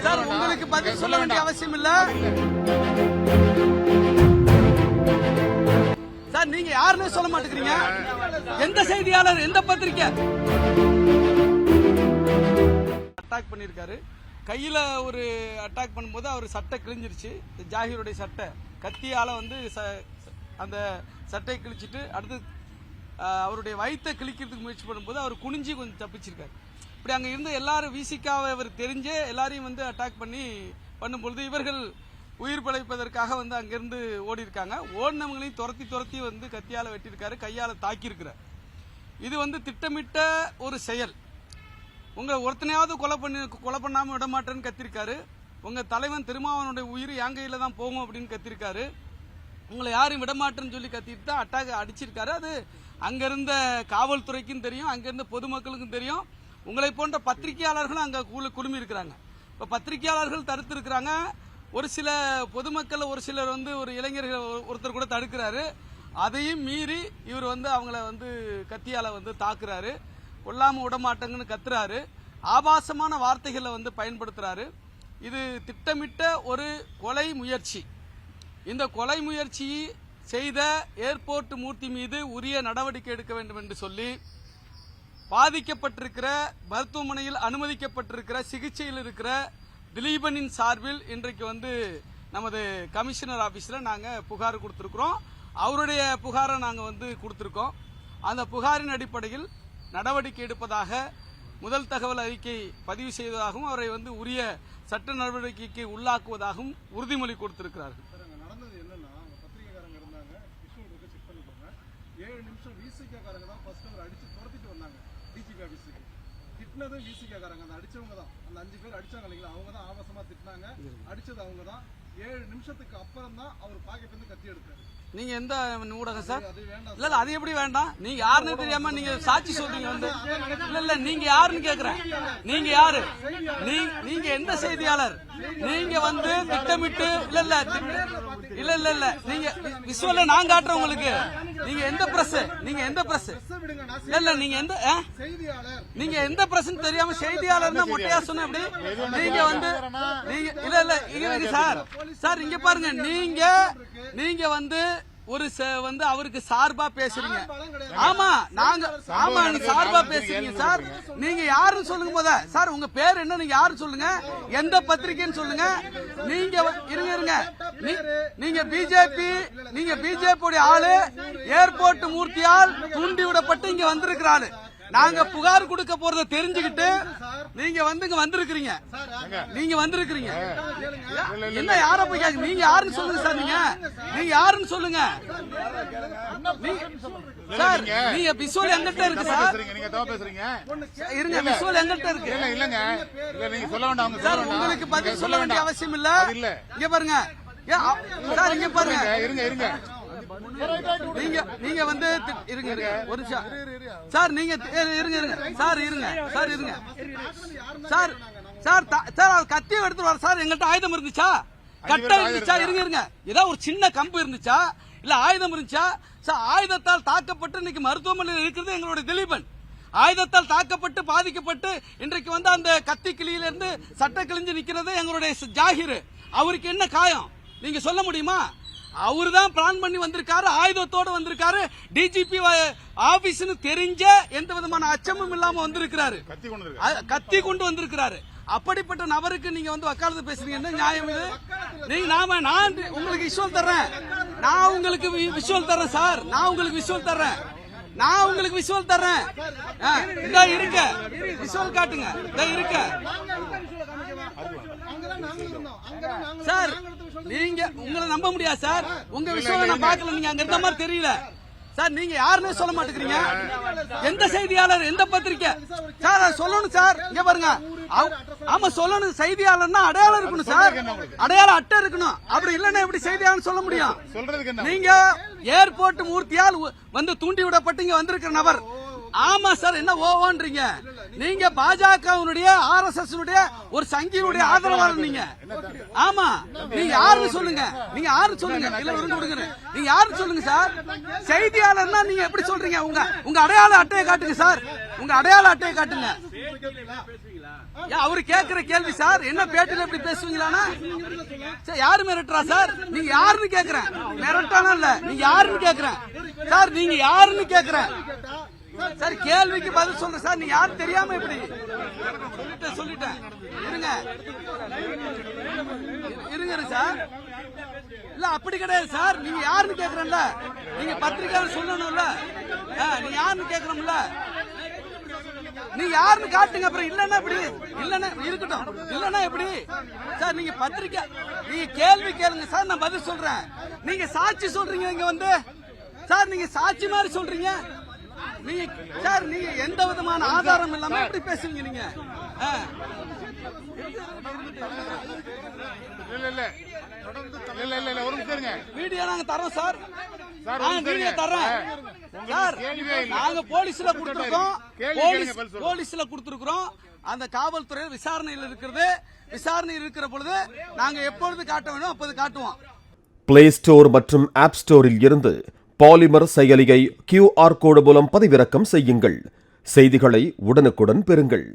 Sir உங்களுக்கு பதில் சொல்ல வேண்டிய அவசியம் இல்ல சார். நீங்க யாருன்னு சொல்ல மாட்டேங்கிறீங்க. எந்த செய்தியாளர், எந்த பத்திரிக்கை அட்டாக் பண்ணிருக்காரு? கையில ஒரு அட்டாக் பண்ணும்போது அவர் சட்டை கிழிஞ்சிருச்சு. ஜாகிருடைய சட்டை கத்தியால அந்த சட்டை கிழிச்சிட்டு அடுத்து அவருடைய வயிற்றை கிழிக்கிறதுக்கு முயற்சி பண்ணும்போது அவர் குனிஞ்சி கொஞ்சம் தப்பிச்சிருக்காரு. இப்படி அங்க இருந்த எல்லாரும் விசிகாவை அவர் தெரிஞ்சே எல்லாரையும் அட்டாக் பண்ணும்பொழுது இவர்கள் உயிர் பிழைப்பதற்காக அங்கிருந்து ஓடி இருக்காங்க. ஓடினவங்களையும் துரத்தி கத்தியால வெட்டியிருக்காரு, கையால தாக்கியிருக்கிறார். இது திட்டமிட்ட ஒரு செயல். உங்க ஒருத்தனையாவது கொலை பண்ணாம விட மாட்டேன்னு கத்திருக்காரு. உங்க தலைவன் திருமாவனுடைய உயிர் என் கையில தான் போகும் அப்படின்னு கத்திருக்காரு. உங்களை யாரும் விடமாட்டேன்னு சொல்லி கத்திட்டு தான் அட்டாக் அடிச்சிருக்காரு. அது அங்க இருந்த காவல்துறைக்கும் தெரியும், அங்க இருந்த பொதுமக்களுக்கும் தெரியும். உங்களை போன்ற பத்திரிகையாளர்களும் அங்க குழுமி இருக்கிறாங்க. இப்ப பத்திரிகையாளர்கள் தடுத்து இருக்கிறாங்க. ஒரு சில பொதுமக்கள், ஒரு சிலர் ஒரு இளைஞர்கள் ஒருத்தர் கூட தடுக்கிறாரு. அதையும் மீறி இவர் அவங்கள கத்தியால தாக்குறாரு. கொல்லாம விடமாட்டேங்கன்னு கத்துறாரு. ஆபாசமான வார்த்தைகளை பயன்படுத்துறாரு. இது திட்டமிட்ட ஒரு கொலை முயற்சி. இந்த கொலை முயற்சி செய்த ஏர்போர்ட் மூர்த்தி மீது உரிய நடவடிக்கை எடுக்க வேண்டும் என்று சொல்லி பாதிக்கப்பட்டிருக்கிற மருத்துவமனையில் அனுமதிக்கப்பட்டிருக்கிற சிகிச்சையில் இருக்கிற திலீபனின் சார்பில் இன்றைக்கு நமது கமிஷனர் ஆபீஸ்ல நாங்க புகார் கொடுத்திருக்கிறோம். அவருடைய புகாரை நாங்க கொடுத்திருக்கோம். அந்த புகாரின் அடிப்படையில் நடவடிக்கை எடுப்பதாக முதல் தகவல் அறிக்கை பதிவு செய்வதாகவும் அவரை உரிய சட்ட நடவடிக்கைக்கு உள்ளாக்குவதாகவும் உறுதிமொழி கொடுத்திருக்கிறார்கள். நடந்தது என்னன்னா, பத்திரிகைக்காரங்க இருந்தாங்க, செக் பண்ணிக்கோங்க. 7 நிமிஷம் விசிகாரங்க தான் ஃபர்ஸ்ட் அவர் அடிச்சு துரத்திட்டு வந்தாங்க டிஜிபி ஆபீஸுக்கு. திட்டினதும் விசிகாரங்க, அந்த அடிச்சவங்க தான், அந்த 5 பேர் அடிச்சாங்க இல்லைங்களா, அவங்க தான் ஆபாசமா திட்டினாங்க. அடிச்சது அவங்க தான். 7 நிமிஷத்துக்கு அப்புறம் தான் அவர் பாக்கெட்ல இருந்து கத்தி எடுத்தாரு. நீங்க எந்த ஊடகம் சார்? இல்ல அது எப்படி வேண்டாம்? நீங்க யாருன்னு தெரியாம நீங்க சாட்சி சொல்றீங்க இல்ல நீங்க யாருன்னு கேக்குறேன். நீங்க யாரு? நீங்க எந்த செய்தியாளர்? நீங்க திட்டமிட்டு இல்ல நீங்க விசுவல நான் காட்டுறேன் உங்களுக்கு. நீங்க எந்த பிரஸ்? நீங்க எந்த பிரஸ்? இல்ல நீங்க எந்த நீங்க எந்த பிரஸ் தெரியாம செய்தியாளர் மொட்டையா சொன்ன அப்படி? நீங்க நீங்க இல்ல சார் இங்க பாருங்க. நீங்க ஒரு அவருக்கு சார்பா பேசுறீங்க. ஆமா நீங்க சார்பா பேசுறீங்க சார். நீங்க யாருன்னு சொல்லுங்க போத சார். உங்க பேர் என்ன? நீங்க யாரு சொல்லுங்க. எந்த பத்திரிகைன்னு சொல்லுங்க. நீங்க இருங்க நீங்க பிஜேபி ஆளு ஏர்போர்ட் மூர்த்தியால் தூண்டி விடப்பட்டு இங்க வந்திருக்கிறாரு. நாங்க புகார் கொடுக்க போறத தெரிஞ்சுக்கிட்டு நீங்க வந்திருக்கிறீங்க. என்ன யார போய் கேக்குறீங்க? நீங்க யாருன்னு சொல்லுங்க சார். நீங்க யாருன்னு சொல்லுங்க சார். நீங்க விசுவல் எங்கிட்ட இருக்கு சார். நீங்க தப்பா பேசுறீங்க. இருங்க விசுவல் எங்கிட்ட இருக்கு. இல்லங்க நீங்க சொல்ல வேண்டாம் சார். உங்களுக்கு பதில் சொல்ல வேண்டிய அவசியம் இல்ல. இங்க பாருங்க சார். இங்க பாருங்க. இருங்க நீங்க இருங்க ஒரு நிமிஷம் சார். நீங்க இருங்க சார். கத்தியை எடுத்து வர சார். எங்கள்கிட்ட ஆயுதம் இருந்துச்சா? கட்டை இருந்துச்சா? இருங்க ஏதாவது ஒரு சின்ன கம்பு இருந்துச்சா? இல்ல ஆயுதம் இருந்துச்சா சார்? ஆயுதத்தால் தாக்கப்பட்டு இன்னைக்கு மருத்துவமனையில் இருக்கிறது எங்களுடைய திலீபன். ஆயுதத்தால் தாக்கப்பட்டு பாதிக்கப்பட்டு இன்றைக்கு அந்த கத்தி கிளியிலிருந்து சட்டை கிழிஞ்சு நிக்கிறது எங்களுடைய ஜாகிர். அவருக்கு என்ன காயம் நீங்க சொல்ல முடியுமா? அவரு தான் பிளான் பண்ணி வந்திருக்காரு, ஆயுதத்தோடு வந்திருக்காரு. டிஜிபி ஆபீஸ்னு தெரிஞ்ச எந்த விதமான அச்சமும் இல்லாம வந்திருக்கிறாரு, கத்தி கொண்டு வந்திருக்கிறாரு. அப்படிப்பட்ட நபருக்கு நீங்க வக்காலத்து பேசுறீங்க. என்ன நியாயம் இது? நீங்க நான் உங்களுக்கு விஷுவல் தர்றேன். நான் உங்களுக்கு விஷுவல் தர்றேன் சார். நான் உங்களுக்கு விஷுவல் தர்றேன். இதா இருக்க விஷுவல் காட்டுங்க. இதா இருக்க சார். நீங்க உங்களை நம்ப முடியாது சார். உங்க விஷயம் நான் பாக்கல. நீங்க அங்க இருந்த மாதிரி தெரியல சார். நீங்க யாருன்னு சொல்ல மாட்டேங்கிறீங்க. எந்த செய்தியாளர், எந்த பத்திரிக்கை சார்? சொல்லணும் சார். இங்க பாருங்க. ஆமா சொல்லணும். செய்தியாளர்னா அடையாளம் இருக்கணும் சார். அடையாள அட்டை இருக்கணும். அப்படி இல்லன்னா எப்படி செய்தியாளர் சொல்ல முடியும்? நீங்க ஏர்போர்ட் மூர்த்தியால் தூண்டி விடப்பட்டு இங்க வந்திருக்கிற நபர். ஆமா சார். என்ன ஓவான்றீங்க? நீங்க பாஜகவுடைய RSS ஒரு சங்கியுடைய ஆதரவாளர் நீங்க. ஆமா நீங்க யாருன்னு சொல்லுங்க. நீங்க யாருன்னு சொல்லுங்க. இல்ல விடுங்க. நீங்க யாருன்னு சொல்லுங்க சார். செய்தியாளர்னா நீங்க எப்படி சொல்றீங்க? உங்க அடையாள அட்டையை காட்டுங்க சார். உங்க அடையாள அட்டையை காட்டுங்க. ஏன் அவரு கேக்குற கேள்வி சார், என்ன பேட்டில இப்படி பேசுவீங்களானா? சார் யாரு மிரட்டுறா சார்? நீங்க யாருன்னு கேக்குறேன். மிரட்டானா இல்ல, நீங்க யாருன்னு கேக்குறேன் சார். நீங்க யாருன்னு கேக்குறேன் சார். கேள்விக்கு பதில் சொல்றேன் சார். நீங்க யாரும் தெரியாம எப்படி சொல்லிட்டேன். இருங்க சார். இல்ல அப்படி கிடையாது சார். நீங்க யாருன்னு கேக்குறேன்ல, நீங்க பத்திரிக்கையாளர் சொல்லணும்ல. நீங்க யாருன்னு கேக்குறோம்ல, நீங்க யாருன்னு காட்டுங்க. அப்புறம் இல்லன்னா எப்படி? இல்லன்னா இருக்கட்டும், இல்லன்னா எப்படி சார்? நீங்க பத்திரிக்கை, நீங்க கேள்வி கேளுங்க சார், நான் பதில் சொல்றேன். நீங்க சாட்சி சொல்றீங்க இங்க வந்து சார். நீங்க சாட்சி மாதிரி சொல்றீங்க நீங்க சார். நீங்க எந்த விதமான ஆதாரம் இல்லாம எப்படி பேசுவீங்க நீங்க? இல்ல ஒரு நிமிஷம் இருங்க. வீடியோ நாங்க தரோம் சார். சார், வீடியோ தர்றேன் சார். நாங்க போலீஸ்ல கொடுத்திருக்கோம். போலீஸ்ல கொடுத்திருக்கிறோம். அந்த காவல்துறை விசாரணையில் இருக்கிறது. விசாரணை இருக்கிற பொழுது நாங்க எப்பொழுது காட்ட வேணும் அப்போது காட்டுவோம். பிளே ஸ்டோர் மற்றும் ஆப் ஸ்டோரில் இருந்து பாலிமர் செயலியை QR கோடு மூலம் பதிவிறக்கம் செய்யுங்கள். செய்திகளை உடனுக்குடன் பெறுங்கள்.